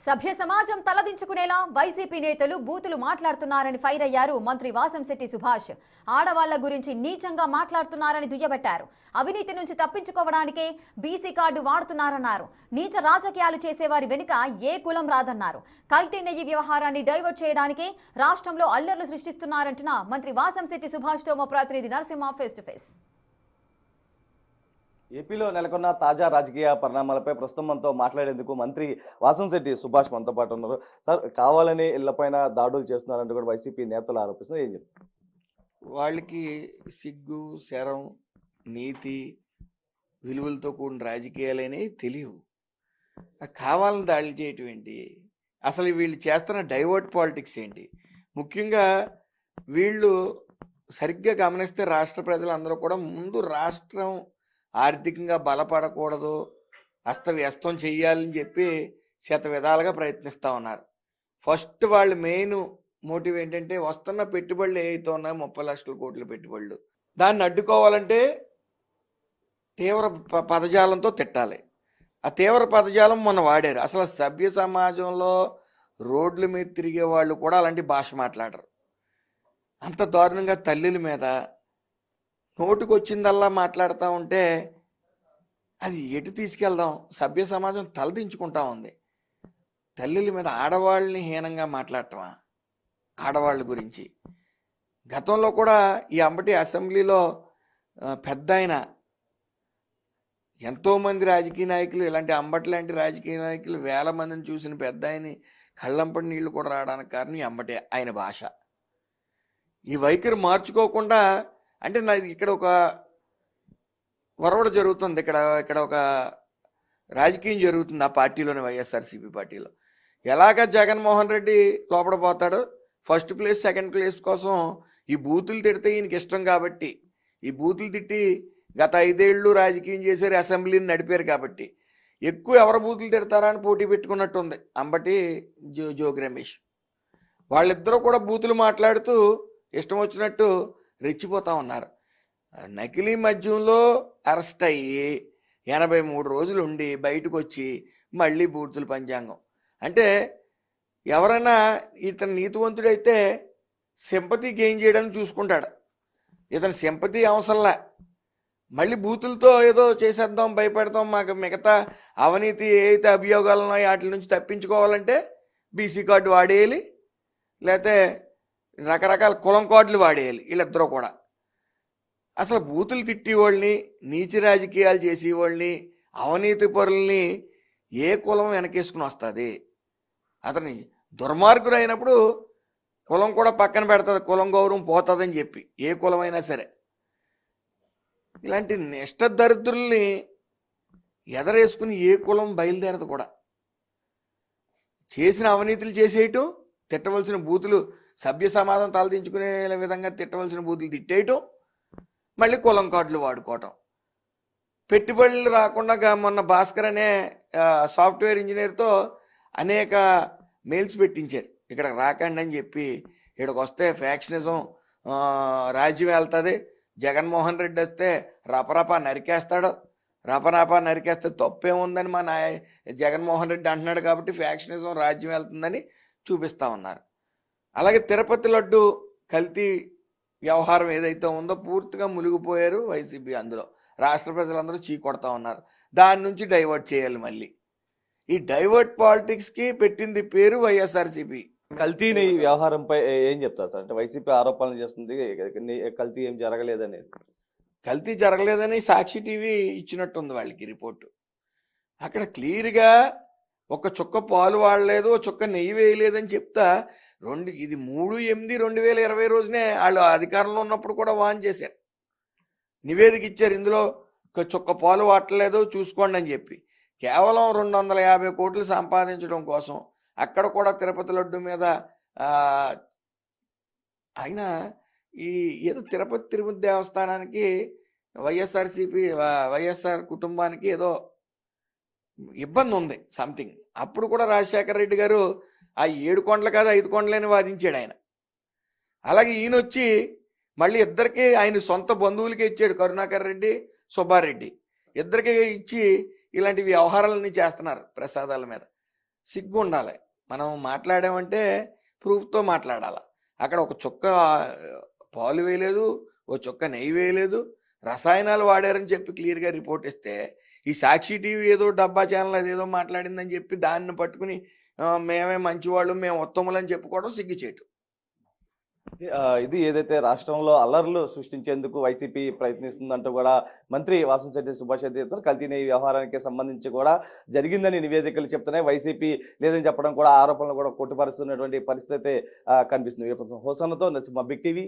సభ్య సమాజం తలదించుకునేలా వైసీపీ నేతలు బూతులు మాట్లాడుతున్నారని ఫైర్ అయ్యారు మంత్రి వాసంశెట్టి సుభాష్. ఆడవాళ్ల గురించి నీచంగా మాట్లాడుతున్నారని దుయ్యబట్టారు. అవినీతి నుంచి తప్పించుకోవడానికే బీసీ కార్డు వాడుతున్నారన్నారు. నీచ రాజకీయాలు చేసేవారి వెనుక ఏ కులం రాదన్నారు. కల్తీ నెయ్యి వ్యవహారాన్ని డైవర్ట్ చేయడానికే రాష్ట్రంలో అల్లర్లు సృష్టిస్తున్నారంటున్న మంత్రి వాసంశెట్టి సుభాష్ తో మా ప్రతినిధి నరసింహ ఫేస్ టు ఫేస్. ఏపీలో నెలకొన్న తాజా రాజకీయ పరిణామాలపై ప్రస్తుతం మనతో మాట్లాడేందుకు మంత్రి వాసంశెట్టి సుభాష్ మనతో పాటు ఉన్నారు. సార్, కావాలని ఇళ్లపైన దాడులు చేస్తున్నారంటూ కూడా వైసీపీ నేతలు ఆరోపిస్తున్నారు. ఏం చెప్తారు? వాళ్ళకి సిగ్గు, శరం, నీతి, విలువలతో కూడిన రాజకీయాలనే తెలియవు. కావాలని దాడులు చేయటం ఏంటి? అసలు వీళ్ళు చేస్తున్న డైవర్ట్ పాలిటిక్స్ ఏంటి? ముఖ్యంగా వీళ్ళు సరిగ్గా గమనిస్తే రాష్ట్ర ప్రజలందరూ కూడా ముందు రాష్ట్రం ఆర్థికంగా బలపడకూడదు, అస్తవ్యస్తం చెయ్యాలని చెప్పి శత విధాలుగా ప్రయత్నిస్తూ ఉన్నారు. ఫస్ట్ వాళ్ళ మెయిన్ మోటివ్ ఏంటంటే వస్తున్న పెట్టుబడులు ఏవైతే ఉన్నాయో 30 లక్షల కోట్ల పెట్టుబడులు, దాన్ని అడ్డుకోవాలంటే తీవ్ర పదజాలంతో తిట్టాలి. ఆ తీవ్ర పదజాలం మొన్న వాడారు. అసలు సభ్య సమాజంలో రోడ్ల మీద తిరిగే వాళ్ళు కూడా అలాంటి భాష మాట్లాడరు. అంత దారుణంగా తల్లుల మీద నోటుకు వచ్చిందల్లా మాట్లాడుతూ ఉంటే అది ఎటు తీసుకెళ్దాం? సభ్య సమాజం తలదించుకుంటా ఉంది. తల్లుల మీద ఆడవాళ్ళని హీనంగా మాట్లాడటమా? ఆడవాళ్ళ గురించి గతంలో కూడా ఈ అంబటి అసెంబ్లీలో పెద్ద ఆయన, ఎంతోమంది రాజకీయ నాయకులు, ఇలాంటి అంబటి లాంటి రాజకీయ నాయకులు వేల మందిని చూసిన పెద్ద ఆయన్ని కళ్ళంపడి నీళ్లు కూడా రావడానికి కారణం ఈ అంబటి ఆయన భాష. ఈ వైఖరి మార్చుకోకుండా అంటే ఇక్కడ ఒక వరవడ జరుగుతుంది, ఇక్కడ ఒక రాజకీయం జరుగుతుంది ఆ పార్టీలోనే, వైఎస్ఆర్సీపీ పార్టీలో. ఎలాగ జగన్మోహన్ రెడ్డి లోపల పోతాడు, ఫస్ట్ ప్లేస్ సెకండ్ ప్లేస్ కోసం ఈ బూతులు తిడితే ఈయనకి ఇష్టం కాబట్టి, ఈ బూతులు తిట్టి గత 5 ఏళ్ళు రాజకీయం చేశారు, అసెంబ్లీని నడిపారు కాబట్టి ఎక్కువ ఎవరు బూతులు తిడతారా అని పోటీ పెట్టుకున్నట్టుంది అంబటి జోగి రమేష్. వాళ్ళిద్దరూ కూడా బూతులు మాట్లాడుతూ ఇష్టం వచ్చినట్టు రెచ్చిపోతా ఉన్నారు. నకిలీ మద్యంలో అరెస్ట్ అయ్యి 83 రోజులు ఉండి బయటకు వచ్చి మళ్ళీ బూతుల పంచాంగం. అంటే ఎవరైనా ఇతను నీతివంతుడైతే సింపతి గెయిన్ చేయడానికి చూసుకుంటాడు. ఇతను సింపతి అవసరంలా, మళ్ళీ బూతులతో ఏదో చేసేద్దాం, భయపెడతాం, మాకు మిగతా అవినీతి ఏదైతే అభియోగాలు ఉన్నాయో వాటి నుంచి తప్పించుకోవాలంటే బీసీ కార్డు వాడేయాలి, లేకపోతే రకరకాల కులం కార్డులు వాడేయాలి. వీళ్ళిద్దరూ కూడా అసలు బూతులు తిట్టేవాళ్ళని, నీచి రాజకీయాలు చేసేవాళ్ళని, అవినీతి పరుల్ని ఏ కులం వెనకేసుకుని వస్తుంది? అతని దుర్మార్గుడు అయినప్పుడు కులం కూడా పక్కన పెడుతుంది, కులం గౌరవం పోతుందని చెప్పి, ఏ కులమైనా సరే. ఇలాంటి నిష్ట దరిద్రుల్ని ఎదరేసుకుని ఏ కులం బయలుదేరదు కూడా. చేసిన అవినీతులు చేసేయటం, తిట్టవలసిన బూతులు సభ్య సమాజం తలదించుకునే విధంగా తిట్టవలసిన బూతులు తిట్టేయటం, మళ్ళీ కులం కార్డులు వాడుకోవటం. పెట్టుబడులు రాకుండా మొన్న భాస్కర్ అనే సాఫ్ట్వేర్ ఇంజనీర్తో అనేక మెయిల్స్ పెట్టించారు, ఇక్కడ రాకండి అని చెప్పి. ఇక్కడికి వస్తే ఫ్యాక్షనిజం రాజ్యం వెళ్తుంది, జగన్మోహన్ రెడ్డి వస్తే రపరపా నరికేస్తాడు, రపరపా నరికేస్తే తప్పేముందని మా జగన్మోహన్ రెడ్డి అంటున్నాడు కాబట్టి ఫ్యాక్షనిజం రాజ్యం వెళ్తుందని చూపిస్తా ఉన్నారు. అలాగే తిరుపతి లడ్డు కల్తీ వ్యవహారం ఏదైతే ఉందో పూర్తిగా మునిగిపోయారు వైసీపీ. అందులో రాష్ట్ర ప్రజలందరూ చీకొడతా ఉన్నారు. దాని నుంచి డైవర్ట్ చేయాలి. మళ్ళీ ఈ డైవర్ట్ పాలిటిక్స్కి పెట్టింది పేరు వైఎస్ఆర్సీపీ. కల్తీ వ్యవహారంపై ఏం చెప్తారు సార్? అంటే వైసీపీ ఆరోపణలు చేస్తుంది కల్తీ ఏం జరగలేదనేది. కల్తీ జరగలేదని సాక్షి టీవీ ఇచ్చినట్టుంది వాళ్ళకి రిపోర్టు. అక్కడ క్లియర్గా ఒక చుక్క పాలు వాడలేదు, ఒక చుక్క నెయ్యి వేయలేదని చెప్తా. ఇది 3/8/2020 రోజునే వాళ్ళు అధికారంలో ఉన్నప్పుడు కూడా వాన్ చేశారు, నివేదిక ఇచ్చారు. ఇందులో ఒక చుక్క పాలు వాడలేదు చూసుకోండి అని చెప్పి. కేవలం 250 కోట్లు సంపాదించడం కోసం అక్కడ కూడా తిరుపతి లడ్డు మీద ఆయన ఏదో తిరుపతి దేవస్థానానికి వైఎస్ఆర్ కుటుంబానికి ఏదో ఇబ్బంది ఉంది సంథింగ్. అప్పుడు కూడా రాజశేఖర రెడ్డి గారు ఆ 7 కొండలు కాదు 5 కొండలని వాదించాడు ఆయన. అలాగే ఈయన వచ్చి మళ్ళీ ఇద్దరికి ఆయన సొంత బంధువులకి ఇచ్చాడు, కరుణాకర్ రెడ్డి, సుబ్బారెడ్డి ఇద్దరికి ఇచ్చి ఇలాంటి వ్యవహారాలన్నీ చేస్తున్నారు ప్రసాదాల మీద. సిగ్గు ఉండాలి. మనం మాట్లాడామంటే ప్రూఫ్తో మాట్లాడాలి. అక్కడ ఒక చుక్క పాలు వేయలేదు, ఓ చుక్క నెయ్యి వేయలేదు, రసాయనాలు వాడారని చెప్పి క్లియర్గా రిపోర్ట్ ఇస్తే ఈ సాక్షి టీవీ ఏదో డబ్బా ఛానల్ అదేదో మాట్లాడిందని చెప్పి దాన్ని పట్టుకుని మేమే మంచివాళ్ళు, మేము ఉత్తములని చెప్పుకోవడం సిగ్గుచేటు. ఇది ఏదైతే రాష్ట్రంలో అల్లర్లు సృష్టించేందుకు వైసీపీ ప్రయత్నిస్తుందంటూ కూడా మంత్రి వాసంశెట్టి సుభాష్ రెడ్డి చెప్తున్నారు. కల్తీ నెయ్యి వ్యవహారానికి సంబంధించి కూడా జరిగిందని నివేదికలు చెప్తున్నాయి. వైసీపీ లేదని చెప్పడం కూడా ఆరోపణలు కూడా కొట్టుపరుస్తున్నటువంటి పరిస్థితి కనిపిస్తుంది. హోసన్నతో నరసింహ, బిగ్ టీవీ.